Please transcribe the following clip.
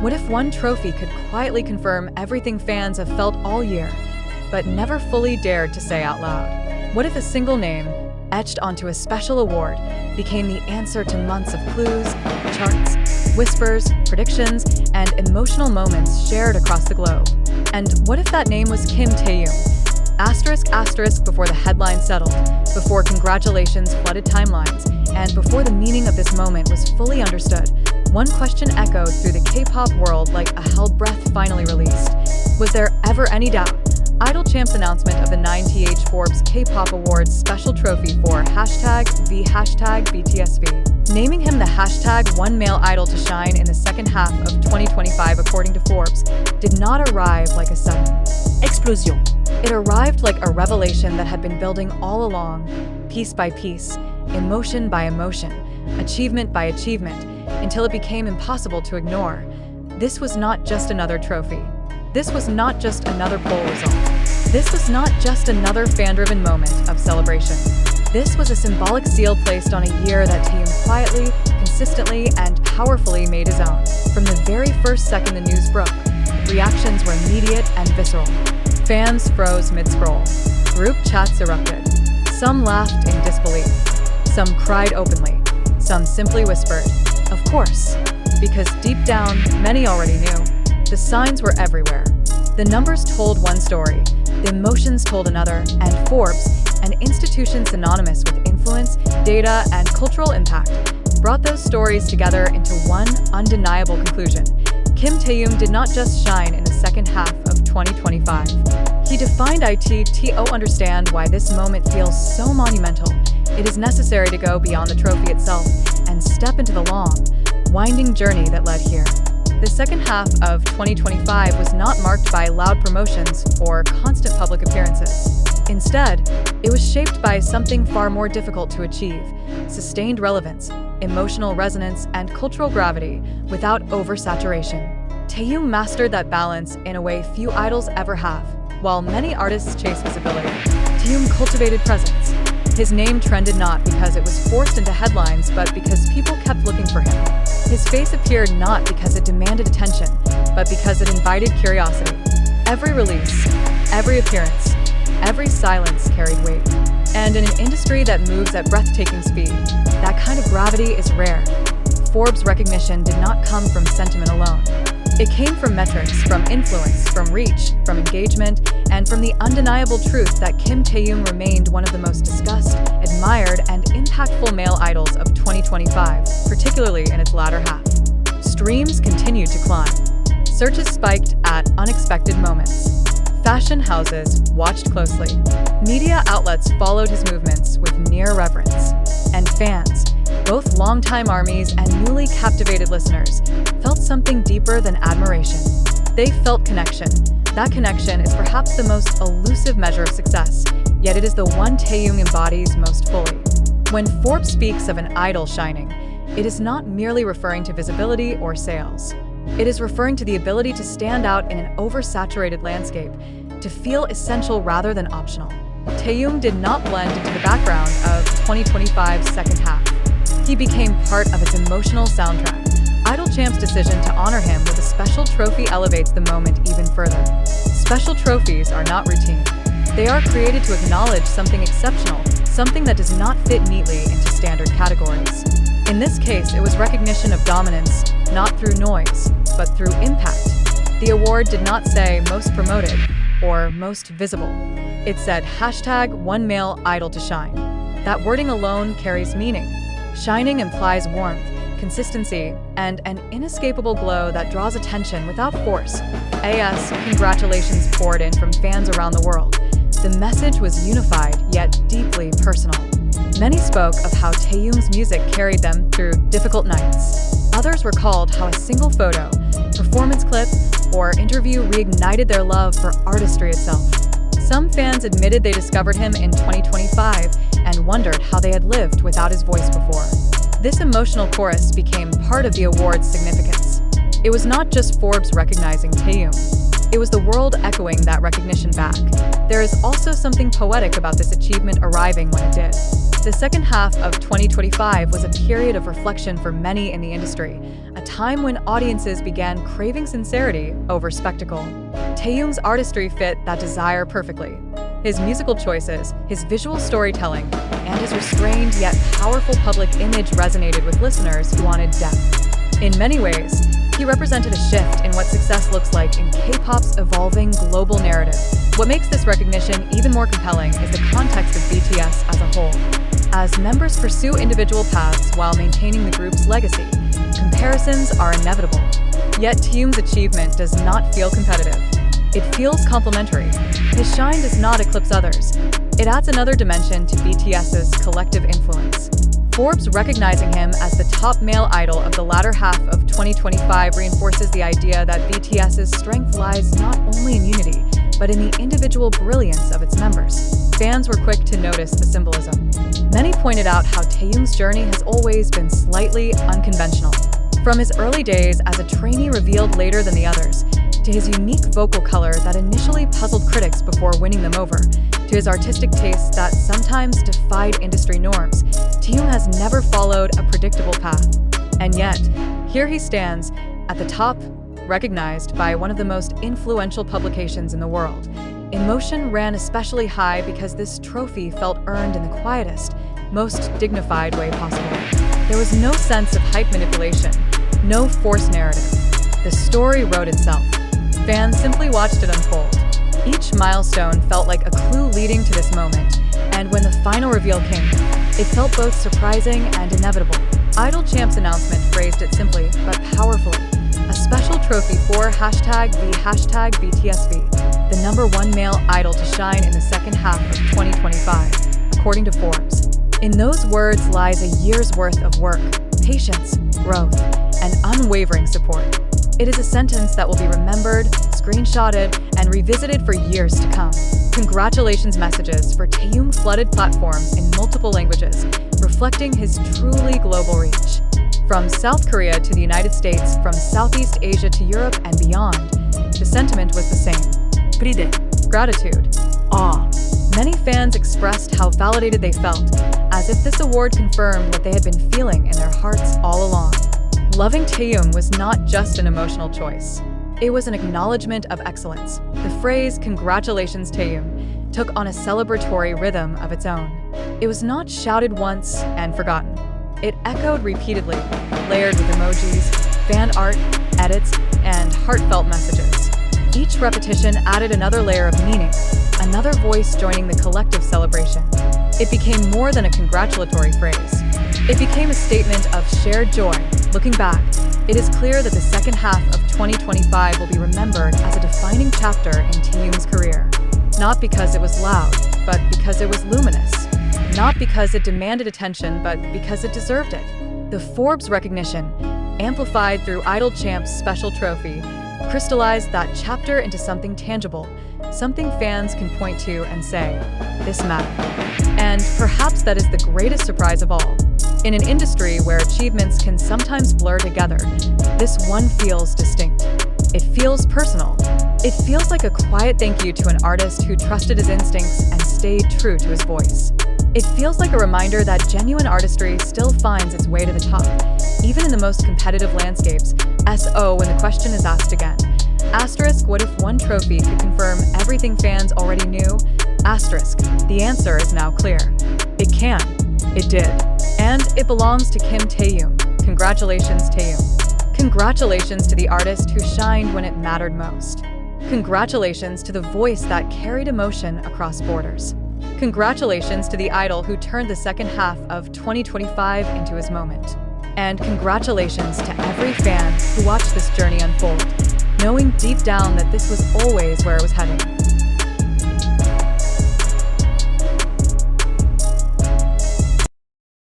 What if one trophy could quietly confirm everything fans have felt all year, but never fully dared to say out loud? What if a single name, etched onto a special award, became the answer to months of clues, charts, whispers, predictions, and emotional moments shared across the globe? And what if that name was Kim Taehyung? Asterisk asterisk before the headline settled, before congratulations flooded timelines, and before the meaning of this moment was fully understood, one question echoed through the K-pop world like a held breath finally released. Was there ever any doubt? Idol Champ's announcement of the 9th Forbes K-pop Awards special trophy for #V #BTS V, naming him the #one male idol to shine in the second half of 2025 according to Forbes, did not arrive like a sudden explosion. It arrived like a revelation that had been building all along, piece by piece, emotion by emotion, achievement by achievement, until it became impossible to ignore. This was not just another trophy. This was not just another poll result. This was not just another fan-driven moment of celebration. This was a symbolic seal placed on a year that Taehyung quietly, consistently, and powerfully made his own. From the very first second the news broke, reactions were immediate and visceral. Fans froze mid-scroll. Group chats erupted. Some laughed in disbelief. Some cried openly. Some simply whispered, "Of course," because deep down, many already knew. The signs were everywhere. The numbers told one story, the emotions told another, and Forbes, an institution synonymous with influence, data, and cultural impact, brought those stories together into one undeniable conclusion. Kim Taehyung did not just shine in the second half of 2025. He defined to understand why this moment feels so monumental. It is necessary to go beyond the trophy itself and step into the long, winding journey that led here. The second half of 2025 was not marked by loud promotions or constant public appearances. Instead, it was shaped by something far more difficult to achieve: sustained relevance, emotional resonance, and cultural gravity without oversaturation. Taehyung mastered that balance in a way few idols ever have. While many artists chase visibility, Taehyung cultivated presence. His name trended not because it was forced into headlines, but because people kept looking for him. His face appeared not because it demanded attention, but because it invited curiosity. Every release, every appearance, every silence carried weight. And in an industry that moves at breathtaking speed, that kind of gravity is rare. Forbes' recognition did not come from sentiment alone. It came from metrics, from influence, from reach, from engagement, and from the undeniable truth that Kim Taehyung remained one of the most discussed, admired, and impactful male idols of 2025, particularly in its latter half. Streams continued to climb. Searches spiked at unexpected moments. Fashion houses watched closely. Media outlets followed his movements with near reverence. And fans, both longtime armies and newly captivated listeners, felt something deeper than admiration. They felt connection. That connection is perhaps the most elusive measure of success, yet it is the one Taehyung embodies most fully. When Forbes speaks of an idol shining, it is not merely referring to visibility or sales. It is referring to the ability to stand out in an oversaturated landscape, to feel essential rather than optional. Taehyung did not blend into the background of 2025's second half. He became part of its emotional soundtrack. Idol Champ's decision to honor him with a special trophy elevates the moment even further. Special trophies are not routine. They are created to acknowledge something exceptional, something that does not fit neatly into standard categories. In this case, it was recognition of dominance, not through noise, but through impact. The award did not say most promoted or most visible. It said #one male idol to shine. That wording alone carries meaning. Shining implies warmth, consistency, and an inescapable glow that draws attention without force. Congratulations poured in from fans around the world. The message was unified, yet deeply personal. Many spoke of how Taehyung's music carried them through difficult nights. Others recalled how a single photo, performance clip, or interview reignited their love for artistry itself. Some fans admitted they discovered him in 2025 and wondered how they had lived without his voice before. This emotional chorus became part of the award's significance. It was not just Forbes recognizing Taehyung. It was the world echoing that recognition back. There is also something poetic about this achievement arriving when it did. The second half of 2025 was a period of reflection for many in the industry, a time when audiences began craving sincerity over spectacle. Taehyung's artistry fit that desire perfectly. His musical choices, his visual storytelling, and his restrained yet powerful public image resonated with listeners who wanted depth. In many ways, he represented a shift in what success looks like in K-pop's evolving global narrative. What makes this recognition even more compelling is the context of BTS as a whole. As members pursue individual paths while maintaining the group's legacy, comparisons are inevitable. Yet Taehyung's achievement does not feel competitive. It feels complementary. His shine does not eclipse others. It adds another dimension to BTS's collective influence. Forbes recognizing him as the top male idol of the latter half of 2025 reinforces the idea that BTS's strength lies not only in unity, but in the individual brilliance of its members. Fans were quick to notice the symbolism. Many pointed out how Taehyung's journey has always been slightly unconventional. From his early days as a trainee revealed later than the others, to his unique vocal color that initially puzzled critics before winning them over, to his artistic tastes that sometimes defied industry norms, Taehyung has never followed a predictable path. And yet, here he stands, at the top, recognized by one of the most influential publications in the world. Emotion ran especially high because this trophy felt earned in the quietest, most dignified way possible. There was no sense of hype manipulation, no forced narrative. The story wrote itself. Fans simply watched it unfold. Each milestone felt like a clue leading to this moment, and when the final reveal came, it felt both surprising and inevitable. Idol Champ's announcement phrased it simply, but powerfully. A special trophy for #the #BTS V, the #1 male idol to shine in the second half of 2025, according to Forbes. In those words lies a year's worth of work, patience, growth, and unwavering support. It is a sentence that will be remembered, screenshotted, and revisited for years to come. Congratulations messages for Taehyung flooded platforms in multiple languages, reflecting his truly global reach. From South Korea to the United States, from Southeast Asia to Europe and beyond, the sentiment was the same. Gratitude. Awe. Many fans expressed how validated they felt, as if this award confirmed what they had been feeling in their hearts all along. Loving Taehyung was not just an emotional choice. It was an acknowledgement of excellence. The phrase, "Congratulations Taehyung," took on a celebratory rhythm of its own. It was not shouted once and forgotten. It echoed repeatedly, layered with emojis, fan art, edits, and heartfelt messages. Each repetition added another layer of meaning, another voice joining the collective celebration. It became more than a congratulatory phrase. It became a statement of shared joy. Looking back, it is clear that the second half of 2025 will be remembered as a defining chapter in Taehyung's career. Not because it was loud, but because it was luminous. Not because it demanded attention, but because it deserved it. The Forbes recognition, amplified through Idol Champ's special trophy, crystallized that chapter into something tangible, something fans can point to and say, "This mattered." And perhaps that is the greatest surprise of all. In an industry where achievements can sometimes blur together, this one feels distinct. It feels personal. It feels like a quiet thank you to an artist who trusted his instincts and stayed true to his voice. It feels like a reminder that genuine artistry still finds its way to the top, even in the most competitive landscapes. SO when the question is asked again. Asterisk, what if one trophy could confirm everything fans already knew? Asterisk, the answer is now clear. It can. It did. And it belongs to Kim Taehyung. Congratulations, Taehyung. Congratulations to the artist who shined when it mattered most. Congratulations to the voice that carried emotion across borders. Congratulations to the idol who turned the second half of 2025 into his moment. And congratulations to every fan who watched this journey unfold, knowing deep down that this was always where it was heading.